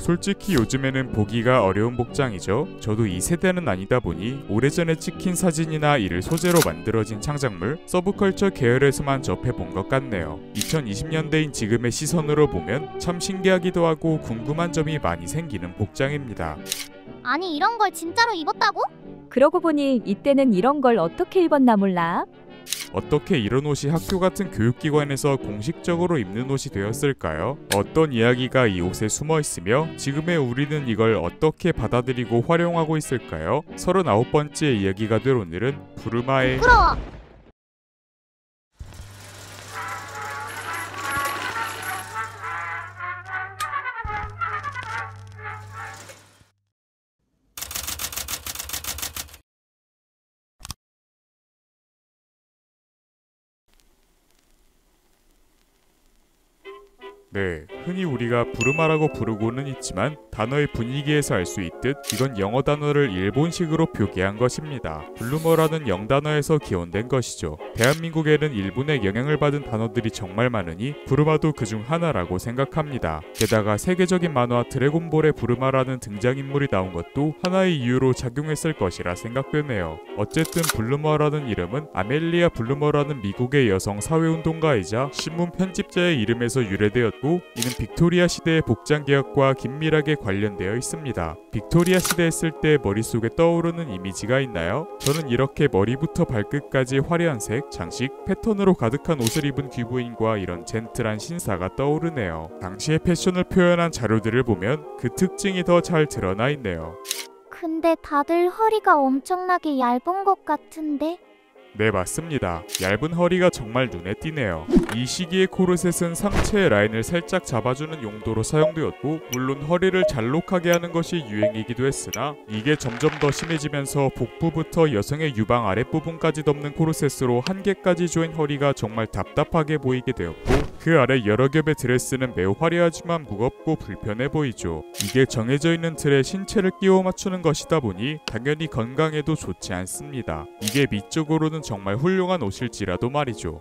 솔직히 요즘에는 보기가 어려운 복장이죠. 저도 이 세대는 아니다 보니 오래전에 찍힌 사진이나 이를 소재로 만들어진 창작물, 서브컬처 계열에서만 접해본 것 같네요. 2020년대인 지금의 시선으로 보면 참 신기하기도 하고 궁금한 점이 많이 생기는 복장입니다. 아니 이런 걸 진짜로 입었다고? 그러고 보니 이때는 이런 걸 어떻게 입었나 몰라. 어떻게 이런 옷이 학교 같은 교육기관에서 공식적으로 입는 옷이 되었을까요? 어떤 이야기가 이 옷에 숨어 있으며 지금의 우리는 이걸 어떻게 받아들이고 활용하고 있을까요? 39번째 이야기가 될 오늘은 부르마의 부러워. 네, 흔히 우리가 부르마라고 부르고는 있지만 단어의 분위기에서 알 수 있듯 이건 영어 단어를 일본식으로 표기한 것입니다. 블루머라는 영단어에서 기원된 것이죠. 대한민국에는 일본의 영향을 받은 단어들이 정말 많으니 부르마도 그중 하나라고 생각합니다. 게다가 세계적인 만화 드래곤볼의 부르마라는 등장인물이 나온 것도 하나의 이유로 작용했을 것이라 생각되네요. 어쨌든 블루머라는 이름은 아멜리아 블루머라는 미국의 여성 사회운동가이자 신문 편집자의 이름에서 유래되었고 이는 빅토리아 시대의 복장 개혁과 긴밀하게 관련되어 있습니다. 빅토리아 시대 했을 때 머릿속에 떠오르는 이미지가 있나요? 저는 이렇게 머리부터 발끝까지 화려한 색, 장식, 패턴으로 가득한 옷을 입은 귀부인과 이런 젠틀한 신사가 떠오르네요. 당시의 패션을 표현한 자료들을 보면 그 특징이 더 잘 드러나 있네요. 근데 다들 허리가 엄청나게 얇은 것 같은데? 네, 맞습니다. 얇은 허리가 정말 눈에 띄네요. 이 시기의 코르셋은 상체의 라인을 살짝 잡아주는 용도로 사용되었고 물론 허리를 잘록하게 하는 것이 유행이기도 했으나 이게 점점 더 심해지면서 복부부터 여성의 유방 아랫부분까지 덮는 코르셋으로 한계까지 조인 허리가 정말 답답하게 보이게 되었고 그 아래 여러 겹의 드레스는 매우 화려하지만 무겁고 불편해 보이죠. 이게 정해져 있는 틀에 신체를 끼워 맞추는 것이다 보니 당연히 건강에도 좋지 않습니다. 이게 미적으로는 정말 훌륭한 옷일지라도 말이죠.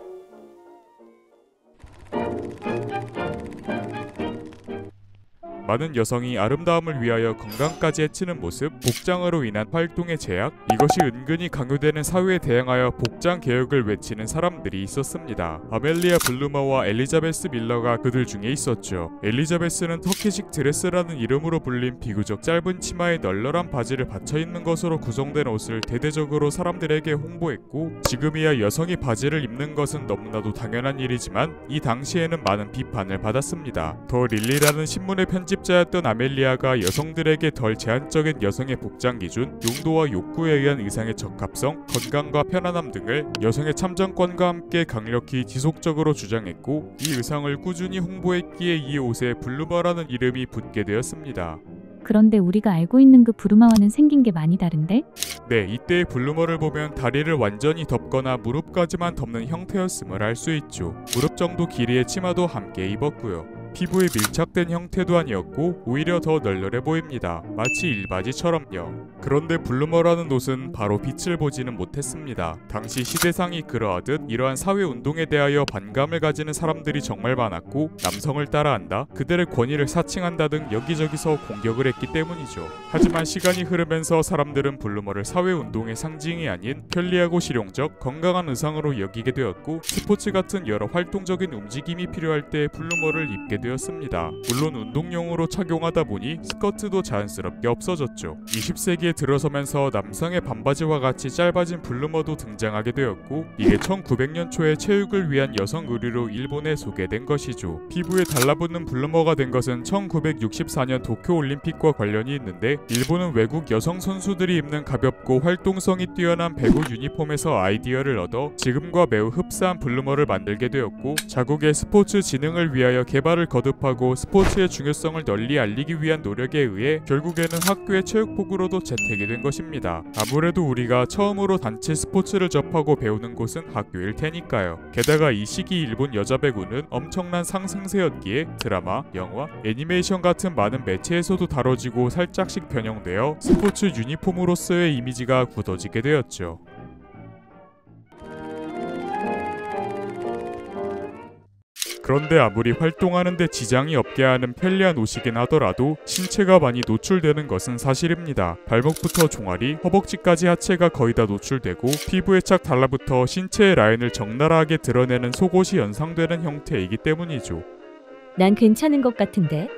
많은 여성이 아름다움을 위하여 건강까지 해치는 모습, 복장으로 인한 활동의 제약, 이것이 은근히 강요되는 사회에 대항하여 복장 개혁을 외치는 사람들이 있었습니다. 아멜리아 블루머와 엘리자베스 밀러가 그들 중에 있었죠. 엘리자베스는 터키식 드레스라는 이름으로 불린 비교적 짧은 치마에 널널한 바지를 받쳐입는 것으로 구성된 옷을 대대적으로 사람들에게 홍보했고 지금이야 여성이 바지를 입는 것은 너무나도 당연한 일이지만 이 당시에는 많은 비판을 받았습니다. 더 릴리라는 신문의 편집자였던 아멜리아가 여성들에게 덜 제한적인 여성의 복장 기준, 용도와 욕구에 의한 의상의 적합성, 건강과 편안함 등을 여성의 참정권과 함께 강력히 지속적으로 주장했고 이 의상을 꾸준히 홍보했기에 이 옷에 블루머라는 이름이 붙게 되었습니다. 그런데 우리가 알고 있는 그 부르마와는 생긴 게 많이 다른데? 네, 이때의 블루머를 보면 다리를 완전히 덮거나 무릎까지만 덮는 형태였음을 알 수 있죠. 무릎 정도 길이의 치마도 함께 입었고요. 피부에 밀착된 형태도 아니었고 오히려 더 널널해 보입니다. 마치 일바지처럼요. 그런데 블루머라는 옷은 바로 빛을 보지는 못했습니다. 당시 시대상이 그러하듯 이러한 사회운동에 대하여 반감을 가지는 사람들이 정말 많았고 남성을 따라한다, 그들의 권위를 사칭한다 등 여기저기서 공격을 했기 때문이죠. 하지만 시간이 흐르면서 사람들은 블루머를 사회운동의 상징이 아닌 편리하고 실용적, 건강한 의상으로 여기게 되었고 스포츠 같은 여러 활동적인 움직임이 필요할 때 블루머를 입게 되었습니다. 물론 운동용으로 착용하다 보니 스커트도 자연스럽게 없어졌죠. 20세기에 들어서면서 남성의 반바지와 같이 짧아진 블루머도 등장하게 되었고 이게 1900년 초에 체육을 위한 여성 의류로 일본에 소개된 것이죠. 피부에 달라붙는 블루머가 된 것은 1964년 도쿄올림픽과 관련이 있는데 일본은 외국 여성 선수들이 입는 가볍고 활동성이 뛰어난 배구 유니폼에서 아이디어를 얻어 지금과 매우 흡사한 블루머를 만들게 되었고 자국의 스포츠 진흥을 위하여 개발을 거듭하고 스포츠의 중요성을 널리 알리기 위한 노력에 의해 결국에는 학교의 체육복으로도 채택이 된 것입니다. 아무래도 우리가 처음으로 단체 스포츠를 접하고 배우는 곳은 학교일 테니까요. 게다가 이 시기 일본 여자 배구는 엄청난 상승세였기에 드라마, 영화, 애니메이션 같은 많은 매체에서도 다뤄지고 살짝씩 변형되어 스포츠 유니폼으로서의 이미지가 굳어지게 되었죠. 그런데 아무리 활동하는 데 지장이 없게 하는 편리한 옷이긴 하더라도 신체가 많이 노출되는 것은 사실입니다. 발목부터 종아리, 허벅지까지 하체가 거의 다 노출되고 피부에 착 달라붙어 신체의 라인을 적나라하게 드러내는 속옷이 연상되는 형태이기 때문이죠. 난 괜찮은 것 같은데.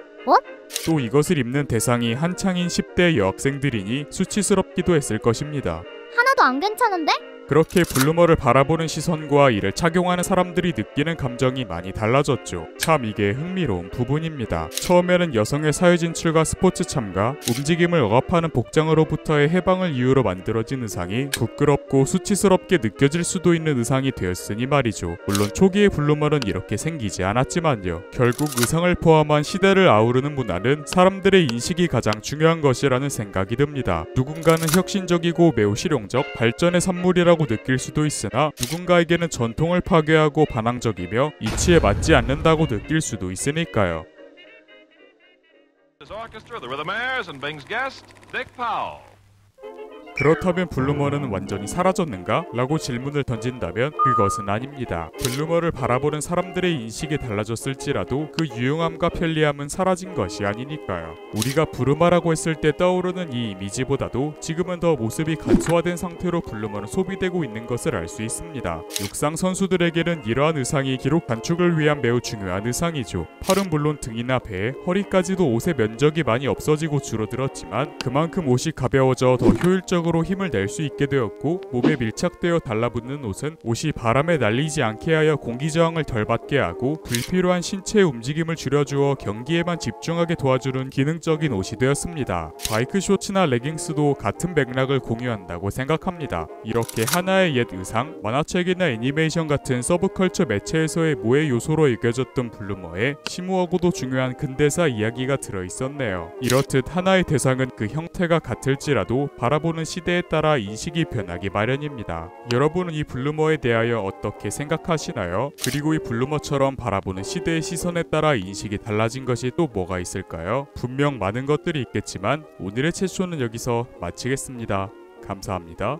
또 이것을 입는 대상이 한창인 10대 여학생들이니 수치스럽기도 했을 것입니다. 하나도 안 괜찮은데? 그렇게 블루머를 바라보는 시선과 이를 착용하는 사람들이 느끼는 감정이 많이 달라졌죠. 참 이게 흥미로운 부분입니다. 처음에는 여성의 사회 진출과 스포츠 참가, 움직임을 억압하는 복장으로부터의 해방을 이유로 만들어진 의상이 부끄럽고 수치스럽게 느껴질 수도 있는 의상이 되었으니 말이죠. 물론 초기의 블루머는 이렇게 생기지 않았지만요. 결국 의상을 포함한 시대를 아우르는 문화는 사람들의 인식이 가장 중요한 것이라는 생각이 듭니다. 누군가는 혁신적이고 매우 실용적, 발전의 산물이라고 느낄 수도 있으나 누군가에게는 전통을 파괴하고 반항적이며 이치에 맞지 않는다고 느낄 수도 있으니까요. This orchestra, the Rhythmaires, and Bing's guest, Dick Powell. 그렇다면 블루머는 완전히 사라졌는가? 라고 질문을 던진다면 그것은 아닙니다. 블루머를 바라보는 사람들의 인식이 달라졌을지라도 그 유용함과 편리함은 사라진 것이 아니니까요. 우리가 부르마라고 했을 때 떠오르는 이 이미지보다도 지금은 더 모습이 간소화된 상태로 블루머는 소비되고 있는 것을 알 수 있습니다. 육상 선수들에게는 이러한 의상이 기록 단축을 위한 매우 중요한 의상이죠. 팔은 물론 등이나 배, 허리까지도 옷의 면적이 많이 없어지고 줄어들었지만 그만큼 옷이 가벼워져 더 효율적으로 힘을 낼 수 있게 되었고 몸에 밀착되어 달라붙는 옷은 옷이 바람에 날리지 않게 하여 공기 저항을 덜 받게 하고 불필요한 신체의 움직임을 줄여주어 경기에만 집중하게 도와주는 기능적인 옷이 되었습니다. 바이크 쇼츠나 레깅스도 같은 맥락을 공유한다고 생각합니다. 이렇게 하나의 옛 의상, 만화책이나 애니메이션 같은 서브컬처 매체에서의 모의 요소로 여겨졌던 블루머에 심오하고도 중요한 근대사 이야기가 들어있었네요. 이렇듯 하나의 대상은 그 형태가 같을지라도 바라보는 시대에 따라 인식이 변하기 마련입니다. 여러분은 이 블루머에 대하여 어떻게 생각하시나요? 그리고 이 블루머처럼 바라보는 시대의 시선에 따라 인식이 달라진 것이 또 뭐가 있을까요? 분명 많은 것들이 있겠지만 오늘의 채쇼는 여기서 마치겠습니다. 감사합니다.